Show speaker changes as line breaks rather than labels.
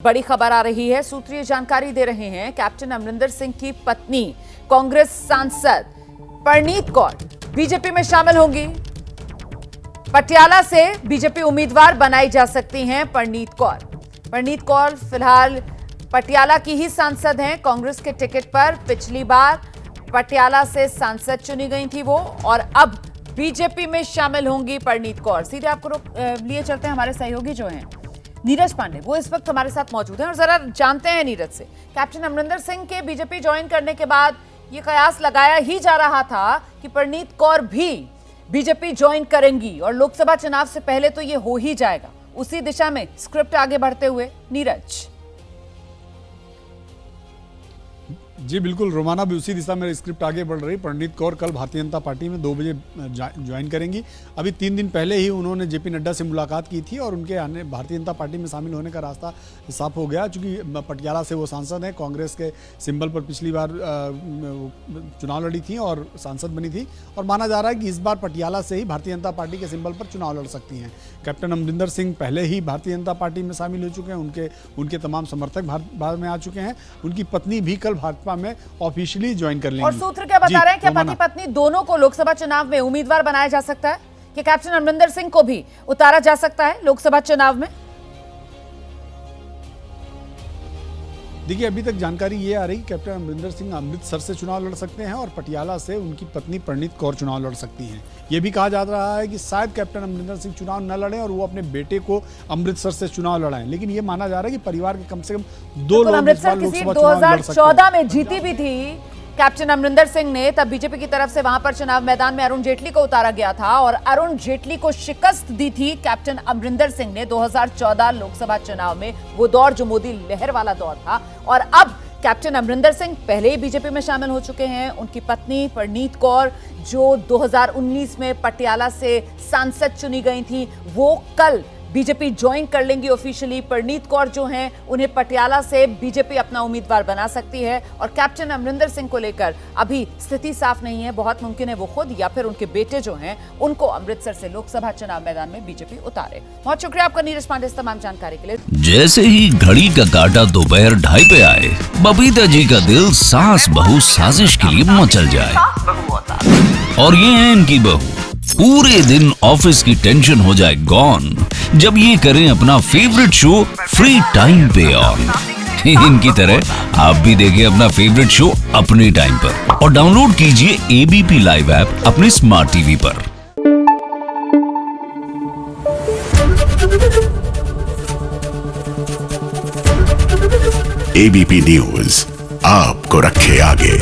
बड़ी खबर आ रही है, सूत्रीय जानकारी दे रहे हैं कैप्टन अमरिंदर सिंह की पत्नी कांग्रेस सांसद परनीत कौर बीजेपी में शामिल होंगी। पटियाला से बीजेपी उम्मीदवार बनाई जा सकती हैं परनीत कौर। परनीत कौर फिलहाल पटियाला की ही सांसद हैं। कांग्रेस के टिकट पर पिछली बार पटियाला से सांसद चुनी गई थी वो, और अब बीजेपी में शामिल होंगी परनीत कौर। सीधे आपको लिए चलते हैं, हमारे सहयोगी जो हैं नीरज पांडे, वो इस वक्त हमारे साथ मौजूद हैं और जरा जानते हैं नीरज से। कैप्टन अमरिंदर सिंह के बीजेपी ज्वाइन करने के बाद ये कयास लगाया ही जा रहा था कि परनीत कौर भी बीजेपी ज्वाइन करेंगी और लोकसभा चुनाव से पहले तो ये हो ही जाएगा। उसी दिशा में स्क्रिप्ट आगे बढ़ते हुए नीरज।
जी बिल्कुल रोमाना, भी उसी दिशा में स्क्रिप्ट आगे बढ़ रही। परनीत कौर कल भारतीय जनता पार्टी में 2 बजे ज्वाइन करेंगी। अभी 3 दिन पहले ही उन्होंने जेपी नड्डा से मुलाकात की थी और उनके आने भारतीय जनता पार्टी में शामिल होने का रास्ता साफ हो गया। चूँकि पटियाला से वो सांसद हैं, कांग्रेस के सिंबल पर पिछली बार चुनाव लड़ी थी और सांसद बनी थी, और माना जा रहा है कि इस बार पटियाला से ही भारतीय जनता पार्टी के सिंबल पर चुनाव लड़ सकती हैं। कैप्टन अमरिंदर सिंह पहले ही भारतीय जनता पार्टी में शामिल हो चुके हैं, उनके तमाम समर्थक भारत में आ चुके हैं। उनकी पत्नी भी कल भाजपा में ऑफिशियली ज्वाइन कर लेंगी।
और सूत्र क्या बता रहे हैं कि पति पत्नी दोनों को लोकसभा चुनाव में उम्मीदवार बनाया जा सकता है, कि कैप्टन अमरिंदर सिंह को भी उतारा जा सकता है लोकसभा चुनाव में।
देखिए, अभी तक जानकारी ये आ रही कैप्टन अमरिंदर सिंह अमृतसर से चुनाव लड़ सकते हैं और पटियाला से उनकी पत्नी परनीत कौर चुनाव लड़ सकती हैं। ये भी कहा जा रहा है कि शायद कैप्टन अमरिंदर सिंह चुनाव न लड़ें और वो अपने बेटे को अमृतसर से चुनाव लड़ाएं, लेकिन ये माना जा रहा है कि परिवार के कम से कम 2 लोग
अमृतसर की सीट 2014 में जीती भी थी कैप्टन अमरिंदर सिंह ने। तब बीजेपी की तरफ से वहां पर चुनाव मैदान में अरुण जेटली को उतारा गया था और अरुण जेटली को शिकस्त दी थी कैप्टन अमरिंदर सिंह ने 2014 लोकसभा चुनाव में। वो दौर जो मोदी लहर वाला दौर था। और अब कैप्टन अमरिंदर सिंह पहले ही बीजेपी में शामिल हो चुके हैं। उनकी पत्नी परनीत कौर जो 2019 में पटियाला से सांसद चुनी गई थी, वो कल बीजेपी ज्वाइन कर लेंगी ऑफिशियली। परनीत कौर जो हैं, उन्हें पटियाला से बीजेपी अपना उम्मीदवार बना सकती है। और कैप्टन अमरिंदर सिंह को लेकर अभी स्थिति साफ नहीं है। बहुत मुमकिन है वो खुद या फिर उनके बेटे जो हैं, उनको अमृतसर से लोकसभा चुनाव मैदान में बीजेपी उतारे। बहुत शुक्रिया आपका नीरज पांडे इस तमाम जानकारी के लिए।
जैसे ही घड़ी का काटा दोपहर 2:30 पे आए, बबीता जी का दिल सास बहू साजिश के लिए मचल जाए। और ये है इनकी बहू, पूरे दिन ऑफिस की टेंशन हो जाए गॉन जब ये करें अपना फेवरेट शो फ्री टाइम पे ऑन। इनकी तरह आप भी देखिए अपना फेवरेट शो अपने टाइम पर और डाउनलोड कीजिए एबीपी लाइव ऐप अपने स्मार्ट टीवी पर।
एबीपी न्यूज आपको रखे आगे।